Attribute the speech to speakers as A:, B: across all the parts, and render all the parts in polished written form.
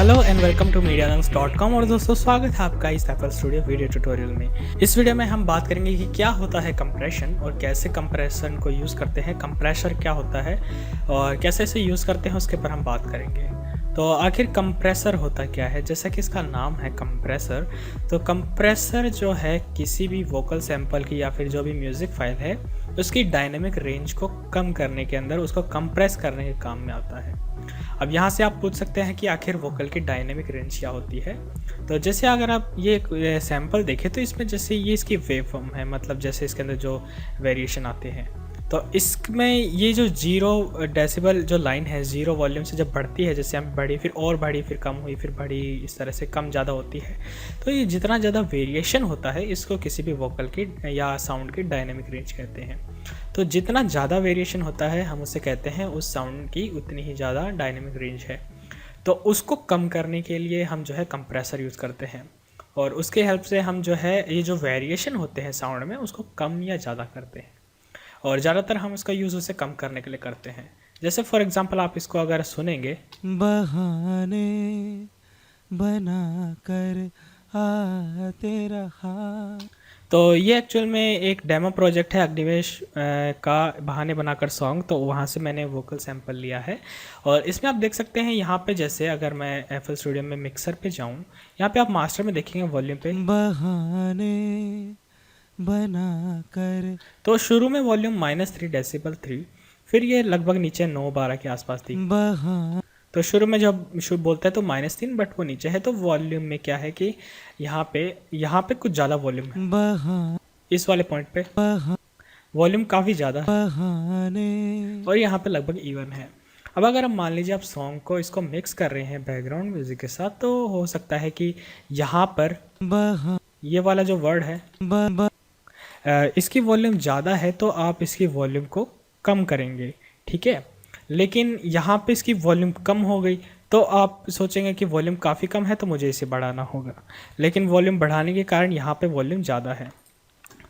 A: Hello and welcome to medialungs.com। और दोस्तों स्वागत है आपका इस FL स्टूडियो वीडियो ट्यूटोरियल में। इस वीडियो में हम बात करेंगे कि क्या होता है कंप्रेशन और कैसे कंप्रेशन को यूज़ करते हैं, कंप्रेसर क्या होता है और कैसे इसे यूज़ करते हैं उसके ऊपर हम बात करेंगे। तो आखिर कंप्रेसर होता क्या है? जैसा कि इसका नाम है कंप्रेसर, तो कंप्रेसर जो है किसी भी वोकल सैंपल की या फिर जो भी म्यूज़िक फाइल है उसकी डायनेमिक रेंज को कम करने के अंदर उसको कंप्रेस करने के काम में आता है। अब यहाँ से आप पूछ सकते हैं कि आखिर वोकल की डायनेमिक रेंज क्या होती है। तो जैसे अगर आप ये सैंपल देखें तो इसमें जैसे ये इसकी वेव फॉर्म है, मतलब जैसे इसके अंदर जो वेरिएशन आते हैं, तो इसमें ये जो 0 डेसिबल जो लाइन है, 0 वॉल्यूम से जब बढ़ती है, जैसे हम बढ़ी फिर और बढ़ी फिर कम हुई फिर बढ़ी, इस तरह से कम ज़्यादा होती है। तो ये जितना ज़्यादा वेरिएशन होता है इसको किसी भी वोकल की या साउंड की डायनेमिक रेंज कहते हैं। तो जितना ज़्यादा वेरिएशन होता है हम उसे कहते हैं उस साउंड की उतनी ही ज़्यादा डायनेमिक रेंज है। तो उसको कम करने के लिए हम जो है कंप्रेसर यूज़ करते हैं और उसके हेल्प से हम जो है ये जो वेरिएशन होते हैं साउंड में उसको कम या ज़्यादा करते हैं। और ज़्यादातर हम उसका यूज़ उसे कम करने के लिए करते हैं। जैसे फॉर एग्जांपल आप इसको अगर सुनेंगे, बहाने बना कर आते रहा, तो ये एक्चुअल में एक डेमो प्रोजेक्ट है अग्निवेश का बहाने बनाकर सॉन्ग। तो वहाँ से मैंने वोकल सैंपल लिया है और इसमें आप देख सकते हैं यहाँ पे, जैसे अगर मैं FL स्टूडियो में मिक्सर पे जाऊँ, यहाँ पे आप मास्टर में देखेंगे वॉल्यूम पे बहाने बना कर, तो शुरू में वॉल्यूम -3 डेसिबल 3, फिर ये लगभग नीचे 9-12 के आसपास थी। तो शुरू में जब शुरू बोलता है तो -3, बट वो नीचे है। तो वॉल्यूम में क्या है कि यहाँ पे कुछ ज़्यादा वॉल्यूम है, इस वाले पॉइंट पे वॉल्यूम काफ़ी ज़्यादा है और यहाँ पे लगभग इवन है। अब अगर हम मान लीजिए आप सॉन्ग को इसको मिक्स कर रहे हैं बैकग्राउंड म्यूजिक के साथ, तो हो सकता है कि यहाँ पर ये वाला जो वर्ड है इसकी वॉल्यूम ज़्यादा है तो आप इसकी वॉल्यूम को कम करेंगे, ठीक है। लेकिन यहाँ पे इसकी वॉल्यूम कम हो गई तो आप सोचेंगे कि वॉल्यूम काफ़ी कम है तो मुझे इसे बढ़ाना होगा, लेकिन वॉल्यूम बढ़ाने के कारण यहाँ पे वॉल्यूम ज़्यादा है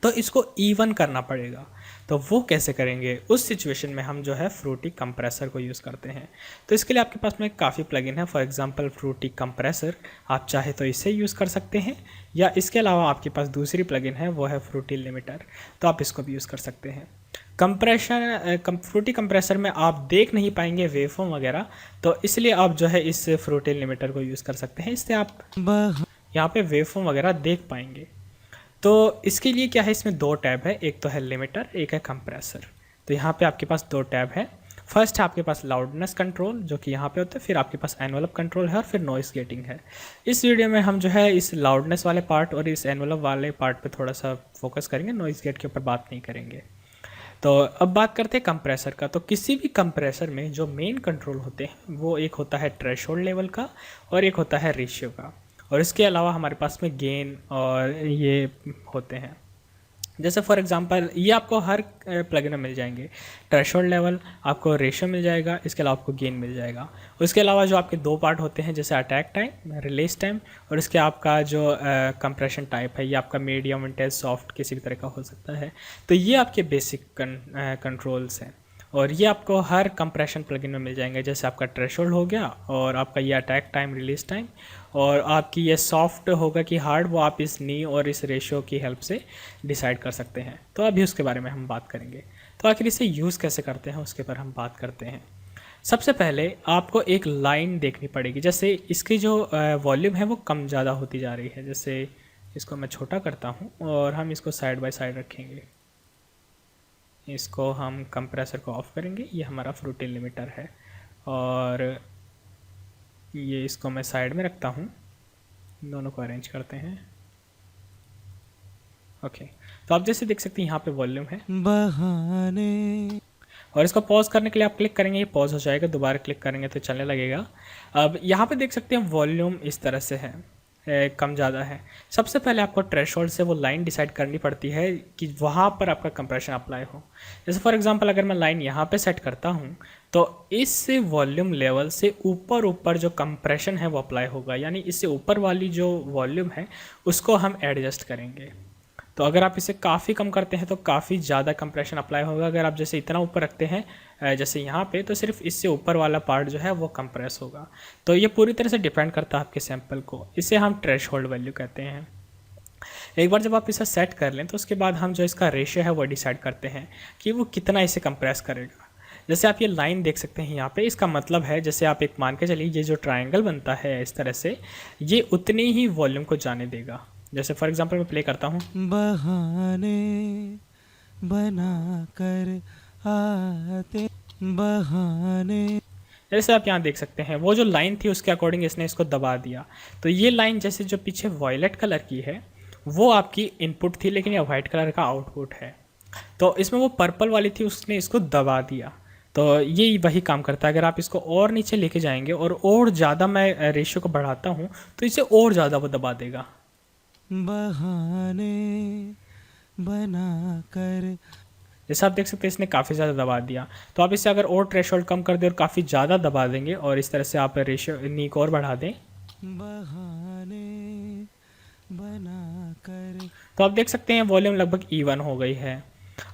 A: तो इसको इवन करना पड़ेगा। तो वो कैसे करेंगे? उस सिचुएशन में हम जो है फ्रूटी कंप्रेसर को यूज़ करते हैं। तो इसके लिए आपके पास में काफ़ी प्लगइन है, फॉर एग्जांपल फ्रूटी कंप्रेसर। आप चाहे तो इसे यूज़ कर सकते हैं या इसके अलावा आपके पास दूसरी प्लगइन है वो है फ्रूटी लिमिटर, तो आप इसको भी यूज़ कर सकते हैं। फ्रूटी कंप्रेसर में आप देख नहीं पाएंगे वेवफॉर्म वगैरह, तो इसलिए आप जो है इस फ्रूटी लिमिटर को यूज़ कर सकते हैं। इससे आप यहाँ पे वेवफॉर्म वगैरह देख पाएंगे। तो इसके लिए क्या है, इसमें 2 टैब है, एक तो है लिमिटर, एक है कंप्रेसर। तो यहाँ पे आपके पास 2 टैब है। फर्स्ट है आपके पास लाउडनेस कंट्रोल जो कि यहाँ पे होता है, फिर आपके पास एनवलप कंट्रोल है और फिर नॉइस गेटिंग है। इस वीडियो में हम जो है इस लाउडनेस वाले पार्ट और इस एनवलप वाले पार्ट पे थोड़ा सा फोकस करेंगे, नॉइस गेट के ऊपर बात नहीं करेंगे। तो अब बात करते हैं कंप्रेसर का। तो किसी भी कंप्रेसर में जो मेन कंट्रोल होते हैं वो एक होता है थ्रेशोल्ड लेवल का और एक होता है रेशियो का, और इसके अलावा हमारे पास में गेन और ये होते हैं। जैसे फॉर एग्जांपल ये आपको हर प्लगइन में मिल जाएंगे, थ्रेशोल्ड लेवल, आपको रेशियो मिल जाएगा, इसके अलावा आपको गेन मिल जाएगा। उसके अलावा जो आपके 2 पार्ट होते हैं जैसे अटैक टाइम, रिलीज टाइम, और इसके आपका जो कंप्रेशन टाइप है ये आपका मीडियम, इंटेंस, सॉफ्ट किसी भी तरह का हो सकता है। तो ये आपके बेसिक कंट्रोल्स हैं और ये आपको हर कंप्रेशन प्लगइन में मिल जाएंगे। जैसे आपका थ्रेशोल्ड हो गया और आपका ये अटैक टाइम, रिलीज टाइम, और आपकी ये सॉफ्ट होगा कि हार्ड, वो आप इस नी और इस रेशियो की हेल्प से डिसाइड कर सकते हैं। तो अभी उसके बारे में हम बात करेंगे। तो आखिर इसे यूज़ कैसे करते हैं उसके पर हम बात करते हैं। सबसे पहले आपको एक लाइन देखनी पड़ेगी, जैसे इसकी जो वॉल्यूम है वो कम ज़्यादा होती जा रही है। जैसे इसको मैं छोटा करता हूँ और हम इसको साइड बाय साइड रखेंगे, इसको हम कंप्रेसर को ऑफ करेंगे, ये हमारा फ्रूटी लिमिटर है और ये इसको मैं साइड में रखता हूँ, दोनों को अरेंज करते हैं। ओके, तो आप जैसे देख सकते हैं यहाँ पे वॉल्यूम है बहाने, और इसको पॉज करने के लिए आप क्लिक करेंगे, ये पॉज हो जाएगा, दोबारा क्लिक करेंगे तो चलने लगेगा। अब यहाँ पे देख सकते हैं वॉल्यूम इस तरह से है, कम ज़्यादा है। सबसे पहले आपको थ्रेशोल्ड से वो लाइन डिसाइड करनी पड़ती है कि वहाँ पर आपका कंप्रेशन अप्लाई हो। जैसे फॉर एग्जांपल अगर मैं लाइन यहाँ पे सेट करता हूँ तो इस वॉल्यूम लेवल से ऊपर जो कंप्रेशन है वो अप्लाई होगा, यानी इससे ऊपर वाली जो वॉल्यूम है उसको हम एडजस्ट करेंगे। तो अगर आप इसे काफ़ी कम करते हैं तो काफ़ी ज़्यादा कंप्रेशन अप्लाई होगा। अगर आप जैसे इतना ऊपर रखते हैं जैसे यहाँ पे, तो सिर्फ इससे ऊपर वाला पार्ट जो है वो कंप्रेस होगा। तो ये पूरी तरह से डिपेंड करता है आपके सैंपल को। इसे हम थ्रेशोल्ड वैल्यू कहते हैं। एक बार जब आप इसे सेट कर लें तो उसके बाद हम जो इसका रेशियो है वो डिसाइड करते हैं कि वो कितना इसे कंप्रेस करेगा। जैसे आप ये लाइन देख सकते हैं यहाँ पे, इसका मतलब है जैसे आप एक मान के चलिए ये जो ट्रायंगल बनता है इस तरह से, ये उतनी ही वॉल्यूम को जाने देगा। जैसे फॉर एग्जांपल मैं प्ले करता हूँ,
B: बहाने बना कर आते बहाने।
A: जैसे आप यहाँ देख सकते हैं वो जो लाइन थी उसके अकॉर्डिंग इसने इसको दबा दिया। तो ये लाइन जैसे जो पीछे वॉयलेट कलर की है वो आपकी इनपुट थी, लेकिन ये वाइट कलर का आउटपुट है। तो इसमें वो पर्पल वाली थी, उसने इसको दबा दिया। तो ये वही काम करता है। अगर आप इसको और नीचे लेके जाएंगे और ज़्यादा मैं रेशियो को बढ़ाता हूँ तो इसे और ज़्यादा वो दबा देगा।
B: बहाने बना कर,
A: जैसे आप देख सकते हैं इसने काफ़ी ज़्यादा दबा दिया। तो आप इसे अगर और थ्रेशोल्ड कम कर दें और काफ़ी ज़्यादा दबा देंगे और इस तरह से आप रेशियो नीक और बढ़ा दें
B: बहाने बना कर,
A: तो आप देख सकते हैं वॉल्यूम लगभग इवन हो गई है।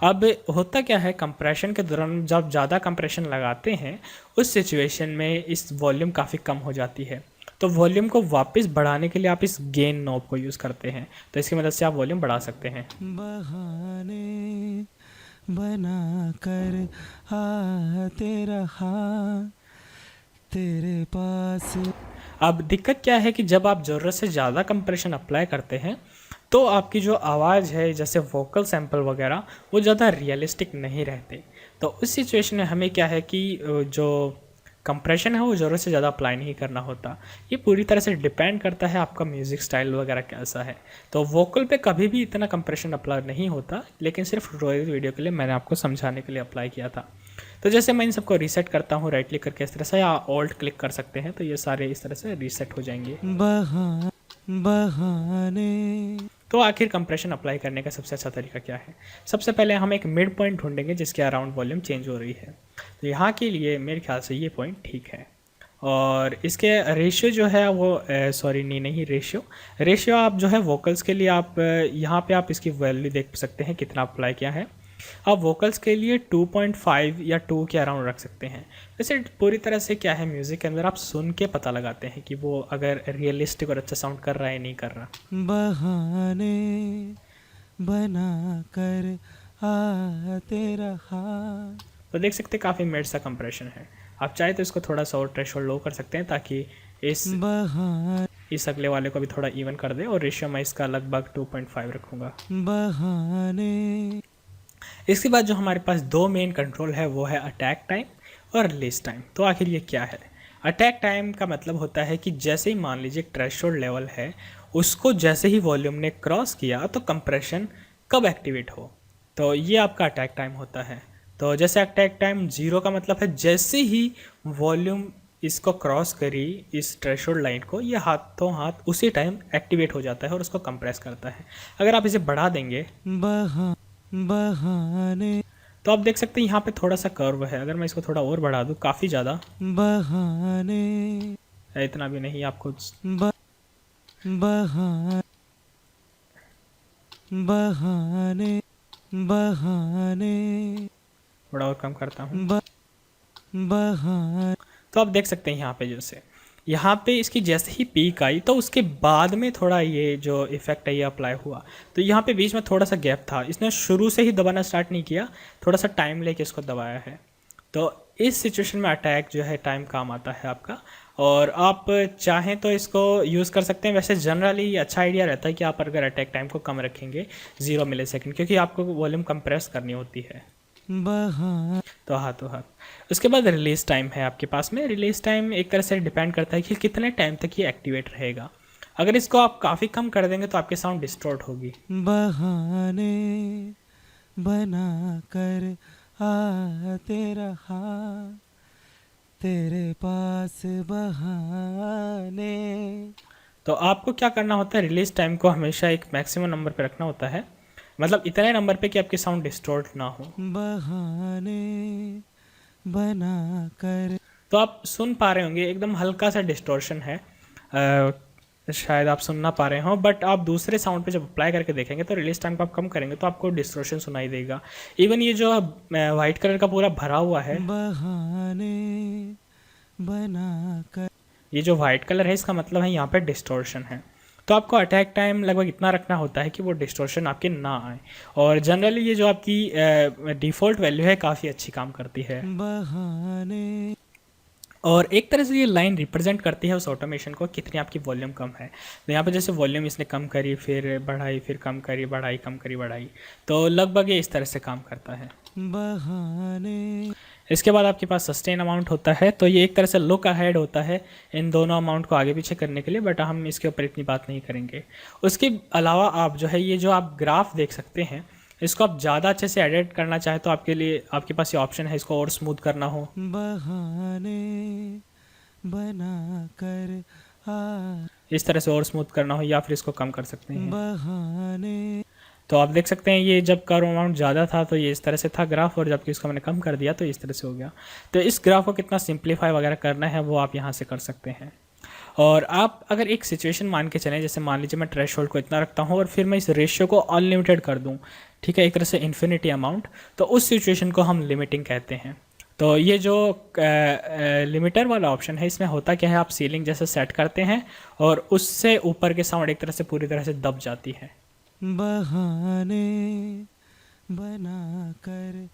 A: अब होता क्या है, कंप्रेशन के दौरान जब ज़्यादा कंप्रेशन लगाते हैं उस सिचुएशन में इस वॉल्यूम काफ़ी कम हो जाती है। तो वॉल्यूम को वापस बढ़ाने के लिए आप इस गेन नॉब को यूज़ करते हैं। तो इसकी मदद से आप वॉल्यूम बढ़ा सकते हैं।
B: बहाने बना कर आते रहा तेरे पास।
A: अब दिक्कत क्या है कि जब आप ज़रूरत से ज़्यादा कंप्रेशन अप्लाई करते हैं तो आपकी जो आवाज़ है जैसे वोकल सैंपल वगैरह वो ज़्यादा रियलिस्टिक नहीं रहते। तो उस सिचुएशन में हमें क्या है कि जो कंप्रेशन है वो ज़रूरत से ज़्यादा अप्लाई नहीं करना होता। ये पूरी तरह से डिपेंड करता है आपका म्यूज़िक स्टाइल वगैरह कैसा है। तो वोकल पे कभी भी इतना कंप्रेशन अप्लाई नहीं होता, लेकिन सिर्फ ट्यूटोरियल वीडियो के लिए मैंने आपको समझाने के लिए अप्लाई किया था। तो जैसे मैं इन सबको रीसेट करता हूँ राइट क्लिक करके इस तरह से, या ऑल्ट क्लिक कर सकते हैं, तो ये सारे इस तरह से रीसेट हो जाएंगे।
B: बहाने।
A: तो आखिर कंप्रेशन अप्लाई करने का सबसे अच्छा तरीका क्या है? सबसे पहले हम एक मिड पॉइंट ढूंढेंगे जिसके अराउंड वॉल्यूम चेंज हो रही है। तो यहाँ के लिए मेरे ख्याल से ये पॉइंट ठीक है। और इसके रेशियो जो है वो सॉरी नहीं रेशियो आप जो है वोकल्स के लिए आप यहाँ पे आप इसकी वैल्यू देख सकते हैं कितना अप्लाई किया है। आप वोकल्स के लिए 2.5 या 2 के अराउंड रख सकते हैं। वैसे पूरी तरह से क्या है, म्यूज़िक के अंदर आप सुन के पता लगाते हैं कि वो अगर रियलिस्टिक और अच्छा साउंड कर रहा है नहीं कर रहा।
B: बहाने बना कर आते रहा।
A: तो देख सकते हैं काफ़ी मिड सा कंप्रेशन है। आप चाहे तो इसको थोड़ा सा और थ्रेशोल्ड लो कर सकते हैं ताकि इस अगले वाले को भी थोड़ा इवन कर दे। और रेशियो मैं इसका लगभग 2.5 रखूँगा।
B: बहाने।
A: इसके बाद जो हमारे पास दो मेन कंट्रोल है वो है अटैक टाइम और रिलीज टाइम। तो आखिर ये क्या है? अटैक टाइम का मतलब होता है कि जैसे ही मान लीजिए थ्रेशोल्ड लेवल है उसको जैसे ही वॉल्यूम ने क्रॉस किया तो कंप्रेशन कब एक्टिवेट हो, तो ये आपका अटैक टाइम होता है। तो जैसे अटैक टाइम 0 का मतलब है जैसे ही वॉल्यूम इसको क्रॉस करी इस थ्रेशोल्ड लाइन को, ये हाथों हाथ उसी टाइम एक्टिवेट हो जाता है और उसको कंप्रेस करता है। अगर आप इसे बढ़ा देंगे
B: बहाने।
A: तो आप देख सकते हैं यहाँ पे थोड़ा सा कर्व है। अगर मैं इसको थोड़ा और बढ़ा दूँ काफ़ी ज़्यादा,
B: बहाने।
A: इतना भी नहीं, आपको
B: बहाने बहाने
A: थोड़ा और कम करता हूँ।
B: बहाने।
A: तो आप देख सकते हैं यहाँ पे जैसे यहाँ पे इसकी जैसे ही पीक आई तो उसके बाद में थोड़ा ये जो इफेक्ट है ये अप्लाई हुआ। तो यहाँ पे बीच में थोड़ा सा गैप था, इसने शुरू से ही दबाना स्टार्ट नहीं किया, थोड़ा सा टाइम लेके इसको दबाया है। तो इस सिचुएशन में अटैक जो है टाइम काम आता है आपका। और आप चाहें तो इसको यूज़ कर सकते हैं। वैसे जनरली अच्छा आइडिया रहता है कि आप अगर अटैक टाइम को कम रखेंगे 0 मिलीसेकंड, क्योंकि आपको वॉल्यूम कंप्रेस करनी होती है। तो हाथ उसके बाद रिलीज टाइम है आपके पास में। रिलीज टाइम एक तरह से डिपेंड करता है कि कितने टाइम तक ये एक्टिवेट रहेगा। अगर इसको आप काफ़ी कम कर देंगे तो आपकी साउंड डिस्टॉर्ट होगी।
B: बहाने बना कर आते रहा तेरे पास बहाने।
A: तो आपको क्या करना होता है, रिलीज टाइम को हमेशा एक मैक्सिमम नंबर पे रखना होता है, मतलब इतने नंबर पे कि आपकी साउंड डिस्टॉर्ट ना हो।
B: बहाने बना कर।
A: तो आप सुन पा रहे होंगे एकदम हल्का सा डिस्टॉर्शन है। शायद आप सुन ना पा रहे हो, बट आप दूसरे साउंड पे जब अप्लाई करके देखेंगे तो रिलीज टाइम को आप कम करेंगे तो आपको डिस्टॉर्शन सुनाई देगा। इवन ये जो वाइट कलर का पूरा भरा हुआ है,
B: बहाने बना कर,
A: ये जो वाइट कलर है इसका मतलब है यहाँ पे डिस्टॉर्शन है। तो आपको अटैक टाइम लगभग इतना रखना होता है कि वो डिस्टॉर्शन आपके ना आए। और जनरली ये जो आपकी डिफ़ॉल्ट वैल्यू है काफ़ी अच्छी काम करती है।
B: बहाने
A: और एक तरह से ये लाइन रिप्रेजेंट करती है उस ऑटोमेशन को, कितनी आपकी वॉल्यूम कम है। तो यहाँ पे जैसे वॉल्यूम इसने कम करी, फिर बढ़ाई, फिर कम करी, बढ़ाई, कम करी, बढ़ाई, तो लगभग ये इस तरह से काम करता है।
B: बहाने।
A: इसके बाद आपके पास सस्टेन अमाउंट होता है, तो ये एक तरह से लुक अहेड होता है इन दोनों अमाउंट को आगे पीछे करने के लिए, बट हम इसके ऊपर इतनी बात नहीं करेंगे। उसके अलावा आप जो है ये जो आप ग्राफ देख सकते हैं, इसको आप ज़्यादा अच्छे से एडिट करना चाहे तो आपके लिए आपके पास ये ऑप्शन है, इसको और स्मूथ करना हो,
B: बहाने बना कर
A: इस तरह से और स्मूथ करना हो, या फिर इसको कम कर सकते हैं।
B: बहाने।
A: तो आप देख सकते हैं ये जब कर्व अमाउंट ज़्यादा था तो ये इस तरह से था ग्राफ, और जबकि इसको मैंने कम कर दिया तो इस तरह से हो गया। तो इस ग्राफ को कितना सिंप्लीफाई वगैरह करना है वो आप यहाँ से कर सकते हैं। और आप अगर एक सिचुएशन मान के चलें, जैसे मान लीजिए मैं थ्रेशोल्ड को इतना रखता हूँ और फिर मैं इस रेशियो को अनलिमिटेड कर दूँ, ठीक है, एक तरह से इन्फिनिटी अमाउंट, तो उस सिचुएशन को हम लिमिटिंग कहते हैं। तो ये जो लिमिटर वाला ऑप्शन है, इसमें होता क्या है, आप सीलिंग जैसे सेट करते हैं और उससे ऊपर के साउंड एक तरह से पूरी तरह से दब जाती है।
B: बहाने बना कर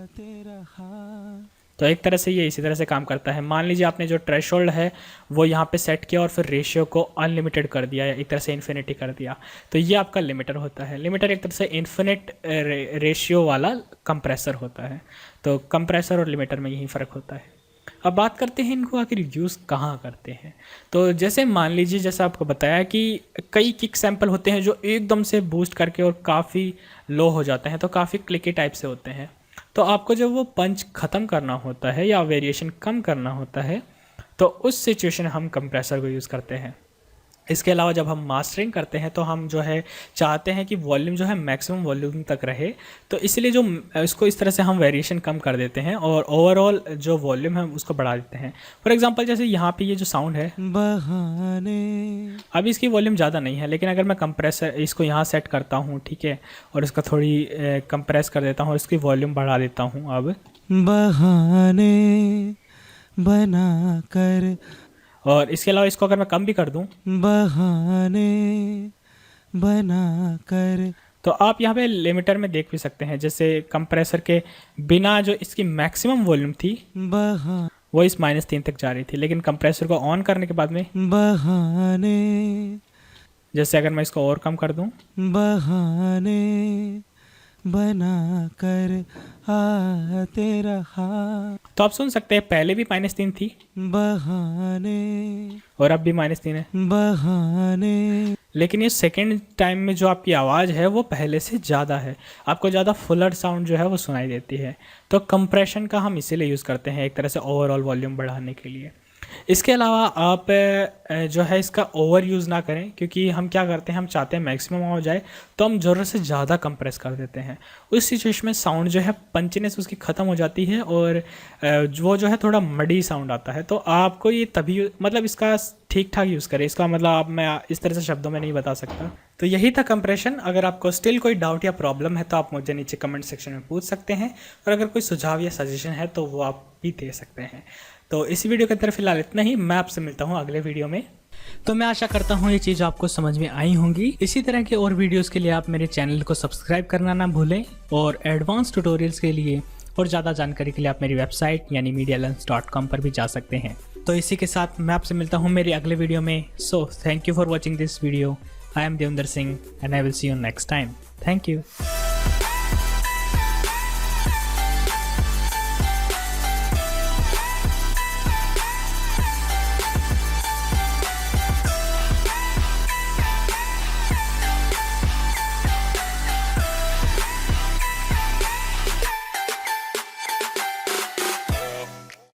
B: तेरा हाथ।
A: तो एक तरह से ये इसी तरह से काम करता है। मान लीजिए आपने जो थ्रेशोल्ड है वो यहाँ पे सेट किया और फिर रेशियो को अनलिमिटेड कर दिया, या एक तरह से इन्फिनिटी कर दिया, तो ये आपका लिमिटर होता है। लिमिटर एक तरह से इन्फिनिट रेशियो वाला कंप्रेसर होता है। तो कंप्रेसर और लिमिटर में यही फ़र्क होता है। अब बात करते हैं इनको आखिर यूज़ कहाँ करते हैं। तो जैसे मान लीजिए, जैसा आपको बताया कि कई किक सैंपल होते हैं जो एकदम से बूस्ट करके और काफ़ी लो हो जाते हैं, तो काफ़ी क्लिकी टाइप से होते हैं। तो आपको जब वो पंच ख़त्म करना होता है या वेरिएशन कम करना होता है, तो उस सिचुएशन हम कंप्रेसर को यूज़ करते हैं। इसके अलावा जब हम मास्टरिंग करते हैं तो हम जो है चाहते हैं कि वॉल्यूम जो है मैक्सिमम वॉल्यूम तक रहे, तो इसलिए जो इसको इस तरह से हम वेरिएशन कम कर देते हैं और ओवरऑल जो वॉल्यूम है उसको बढ़ा देते हैं। फॉर एग्जांपल जैसे यहाँ पे ये जो साउंड है,
B: बहाने।
A: अभी इसकी वॉल्यूम ज़्यादा नहीं है, लेकिन अगर मैं कंप्रेसर इसको यहाँ सेट करता हूँ, ठीक है, और इसका थोड़ी कंप्रेस कर देता हूँ और इसकी वॉल्यूम बढ़ा देता हूँ, अब
B: बहाने बना कर,
A: और इसके अलावा इसको अगर मैं कम भी कर दूँ,
B: बहाने बना कर,
A: तो आप यहाँ पे लिमिटर में देख भी सकते हैं, जैसे कंप्रेसर के बिना जो इसकी मैक्सिमम वॉल्यूम थी वो इस -3 तक जा रही थी, लेकिन कंप्रेसर को ऑन करने के बाद में
B: बहाने,
A: जैसे अगर मैं इसको और कम कर दूं,
B: बहाने बना कर तेरा हाथ।
A: तो आप सुन सकते हैं पहले भी -3 थी
B: बहाने
A: और अब भी -3 है,
B: बहाने,
A: लेकिन ये सेकेंड टाइम में जो आपकी आवाज़ है वो पहले से ज़्यादा है, आपको ज़्यादा फुलर साउंड जो है वो सुनाई देती है। तो कंप्रेशन का हम इसीलिए यूज़ करते हैं, एक तरह से ओवरऑल वॉल्यूम बढ़ाने के लिए। इसके अलावा आप जो है इसका ओवर यूज़ ना करें, क्योंकि हम क्या करते हैं, हम चाहते हैं मैक्सिमम हो जाए तो हम ज़रूरत से ज़्यादा कंप्रेस कर देते हैं। उस सिचुएशन में साउंड जो है पंचनेस उसकी ख़त्म हो जाती है और वो जो है थोड़ा मडी साउंड आता है। तो आपको ये तभी मतलब इसका ठीक ठाक यूज़ करें, इसका मतलब आप मैं इस तरह से शब्दों में नहीं बता सकता। तो यही था कंप्रेशन। अगर आपको स्टिल कोई डाउट या प्रॉब्लम है तो आप मुझे नीचे कमेंट सेक्शन में पूछ सकते हैं, और अगर कोई सुझाव या सजेशन है तो वो आप भी दे सकते हैं। तो इस वीडियो के अंदर फिलहाल इतना ही, मैं आपसे मिलता हूँ अगले वीडियो में। तो मैं आशा करता हूँ ये चीज़ आपको समझ में आई होंगी। इसी तरह के और वीडियोस के लिए आप मेरे चैनल को सब्सक्राइब करना ना भूलें, और एडवांस ट्यूटोरियल्स के लिए और ज़्यादा जानकारी के लिए आप मेरी वेबसाइट यानी medialens.com पर भी जा सकते हैं। तो इसी के साथ मैं आपसे मिलता हूँ मेरी अगले वीडियो में। So thank you for watching this video. I am Devendra Singh and I will see you next time. Thank you.